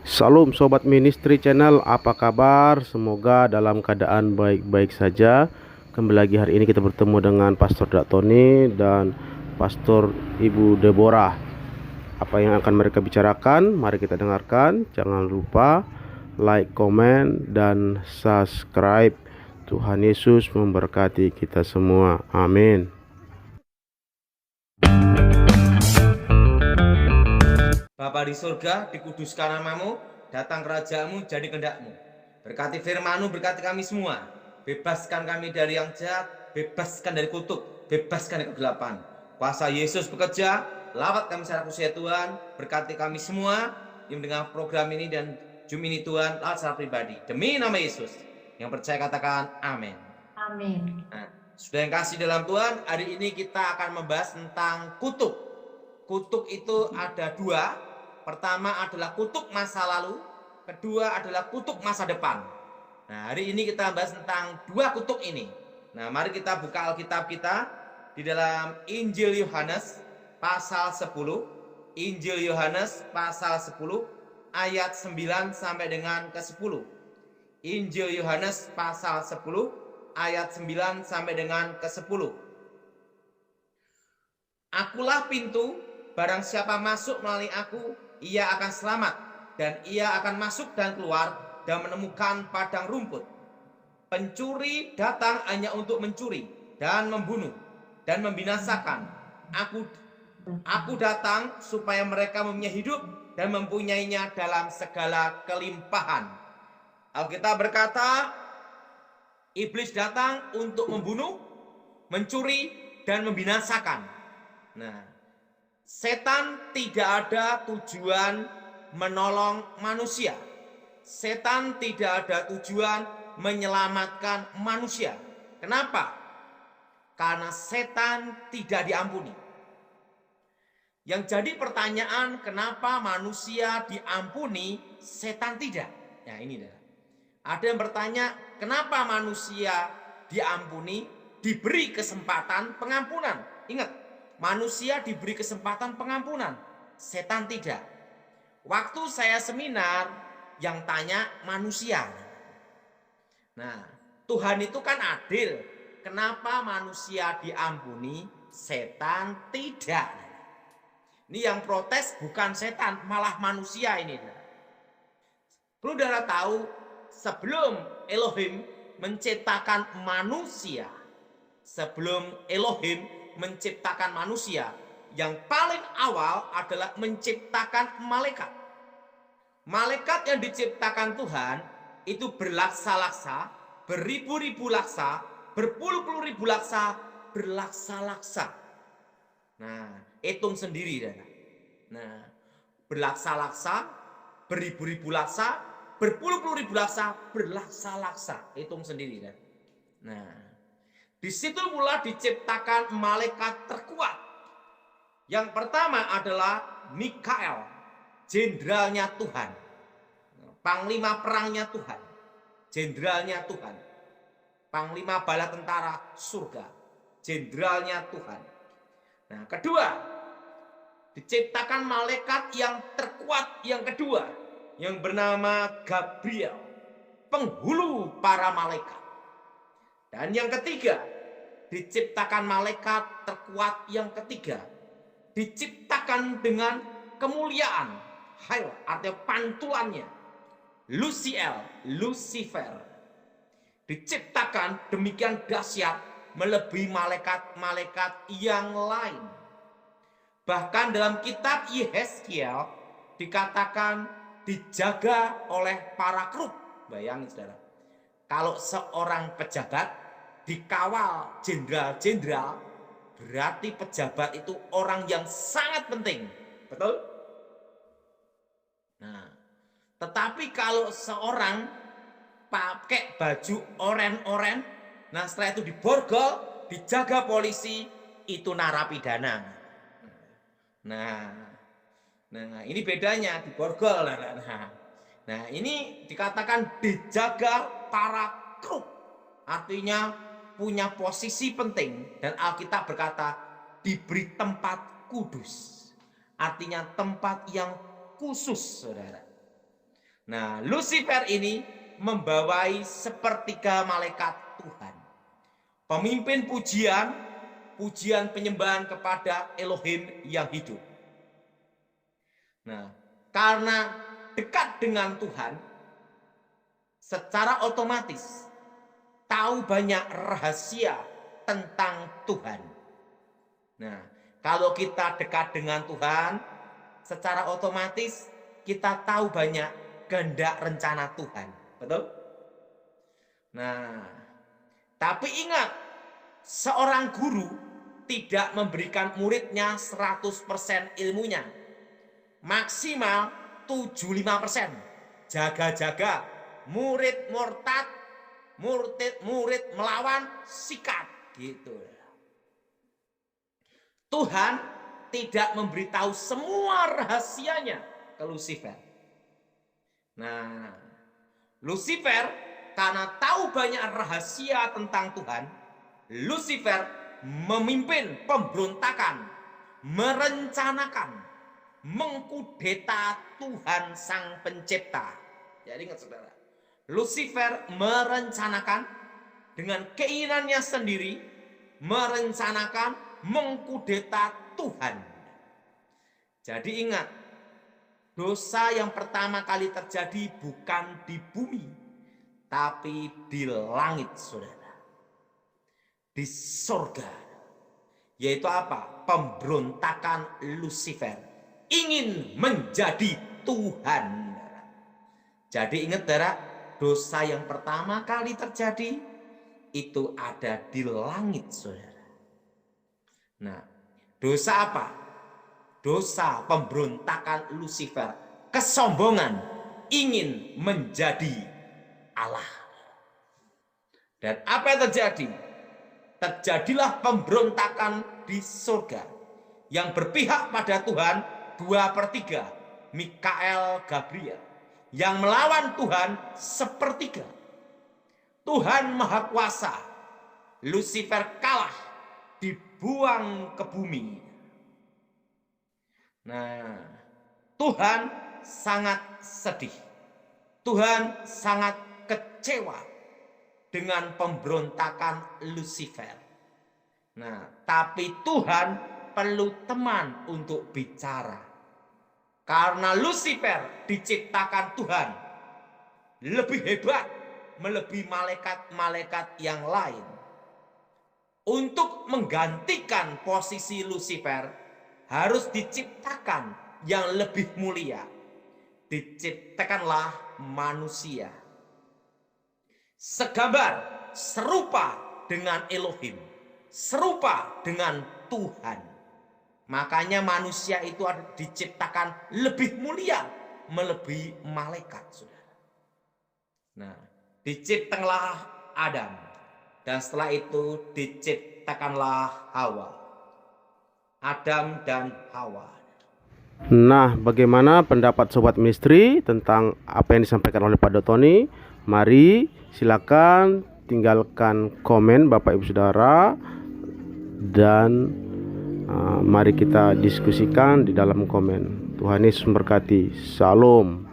Salam Sobat Ministry Channel, apa kabar? Semoga dalam keadaan baik-baik saja. Kembali lagi hari ini kita bertemu dengan Pastor Dak Tony dan Pastor Ibu Deborah. Apa yang akan mereka bicarakan? Mari kita dengarkan. Jangan lupa like, komen, dan subscribe. Tuhan Yesus memberkati kita semua. Amin. Bapa di surga, dikuduskan namamu, datang kerajaanmu, jadi kehendakmu. Berkati firman-Mu, berkati kami semua. Bebaskan kami dari yang jahat, bebaskan dari kutuk, bebaskan dari kegelapan. Kuasa Yesus bekerja, lawat kami secara khusus ya Tuhan. Berkati kami semua yang mendengar program ini dan Zoom ini Tuhan, lawat secara pribadi. Demi nama Yesus, yang percaya katakan amin. Amin. Nah, sudah yang kasih dalam Tuhan, hari ini kita akan membahas tentang kutuk. Kutuk itu ada dua. Pertama adalah kutuk masa lalu, kedua adalah kutuk masa depan. Nah, hari ini kita bahas tentang dua kutuk ini. Nah, mari kita buka Alkitab kita di dalam Injil Yohanes pasal 10. Injil Yohanes pasal 10 ayat 9 sampai dengan ke-10. Injil Yohanes pasal 10 ayat 9 sampai dengan ke-10. Akulah pintu, barang siapa masuk melalui aku, ia akan selamat, dan ia akan masuk dan keluar dan menemukan padang rumput. Pencuri datang hanya untuk mencuri dan membunuh dan membinasakan. Aku datang supaya mereka mempunyai hidup dan mempunyainya dalam segala kelimpahan. Alkitab berkata, iblis datang untuk membunuh, mencuri, dan membinasakan. Nah, setan tidak ada tujuan menolong manusia. Setan tidak ada tujuan menyelamatkan manusia. Kenapa? Karena setan tidak diampuni. Yang jadi pertanyaan, kenapa manusia diampuni, setan tidak? Nah, ini dah. Ada yang bertanya, kenapa manusia diampuni, diberi kesempatan pengampunan? Ingat, manusia diberi kesempatan pengampunan, setan tidak. Waktu saya seminar, yang tanya manusia. Nah, Tuhan itu kan adil. Kenapa manusia diampuni, setan tidak? Ini yang protes bukan setan, malah manusia ini. Perlu saudara tahu, sebelum Elohim menciptakan manusia, yang paling awal adalah menciptakan malaikat. Malaikat yang diciptakan Tuhan itu berlaksa-laksa, beribu-ribu laksa, berpuluh-puluh ribu laksa, berlaksa-laksa. Nah, hitung sendiri. Nah, berlaksa-laksa, beribu-ribu laksa, berpuluh-puluh ribu laksa, berlaksa-laksa. Hitung sendiri. Nah, di situ pula diciptakan malaikat terkuat. Yang pertama adalah Mikael, jenderalnya Tuhan, panglima perangnya Tuhan, jenderalnya Tuhan, panglima bala tentara surga, jenderalnya Tuhan. Nah, kedua, diciptakan malaikat yang terkuat yang kedua, yang bernama Gabriel, penghulu para malaikat. Dan yang ketiga, diciptakan malaikat terkuat yang ketiga, diciptakan dengan kemuliaan, hail artinya pantulannya, Lucifer, diciptakan demikian dahsyat melebihi malaikat-malaikat yang lain. Bahkan dalam kitab Yehezkiel dikatakan dijaga oleh para kerub. Bayangin saudara, kalau seorang pejabat dikawal jenderal-jenderal, berarti pejabat itu orang yang sangat penting. Betul? Nah, tetapi kalau seorang pakai baju oren-oren, nah setelah itu diborgol, dijaga polisi, itu narapidana. Nah, ini bedanya diborgol. Nah, ini dikatakan dijaga para kerub, artinya punya posisi penting, dan Alkitab berkata diberi tempat kudus, artinya tempat yang khusus, saudara. Nah, Lucifer ini membawai sepertiga malaikat Tuhan. Pemimpin pujian, pujian penyembahan kepada Elohim yang hidup. Nah, karena dekat dengan Tuhan, secara otomatis tahu banyak rahasia tentang Tuhan. Nah, kalau kita dekat dengan Tuhan, secara otomatis kita tahu banyak kehendak rencana Tuhan. Betul? Nah, tapi ingat, seorang guru tidak memberikan muridnya 100% ilmunya. Maksimal 75%. Jaga-jaga, murid murtad, murid melawan, sikat gitu. Tuhan tidak memberitahu semua rahasianya ke Lucifer. Nah, Lucifer karena tahu banyak rahasia tentang Tuhan, Lucifer memimpin pemberontakan, merencanakan, mengkudeta Tuhan Sang Pencipta. Jadi ingat saudara, Lucifer merencanakan dengan keinginannya sendiri, merencanakan mengkudeta Tuhan. Jadi ingat, dosa yang pertama kali terjadi bukan di bumi, tapi di langit, saudara. Di surga. Yaitu apa? Pemberontakan Lucifer. Ingin menjadi Tuhan. Jadi ingat saudara, dosa yang pertama kali terjadi itu ada di langit, saudara. Nah, dosa apa? Dosa pemberontakan Lucifer, kesombongan, ingin menjadi Allah. Dan apa yang terjadi? Terjadilah pemberontakan di surga yang berpihak pada Tuhan 2/3, Mikael, Gabriel, yang melawan Tuhan 1/3. Tuhan Maha Kuasa, Lucifer kalah, dibuang ke bumi. Nah, Tuhan sangat sedih. Tuhan sangat kecewa dengan pemberontakan Lucifer. Nah, tapi Tuhan perlu teman untuk bicara. Karena Lucifer diciptakan Tuhan lebih hebat, melebihi malaikat-malaikat yang lain. Untuk menggantikan posisi Lucifer, harus diciptakan yang lebih mulia. Diciptakanlah manusia. Segambar, serupa dengan Elohim. Serupa dengan Tuhan. Makanya manusia itu diciptakan lebih mulia, melebihi malaikat, saudara. Nah, diciptakanlah Adam. Dan setelah itu diciptakanlah Hawa. Adam dan Hawa. Nah, bagaimana pendapat Sobat Misteri tentang apa yang disampaikan oleh Pak Dotoni? Mari silakan tinggalkan komen Bapak Ibu Saudara. Dan mari kita diskusikan di dalam komen. Tuhan Yesus memberkati. Shalom.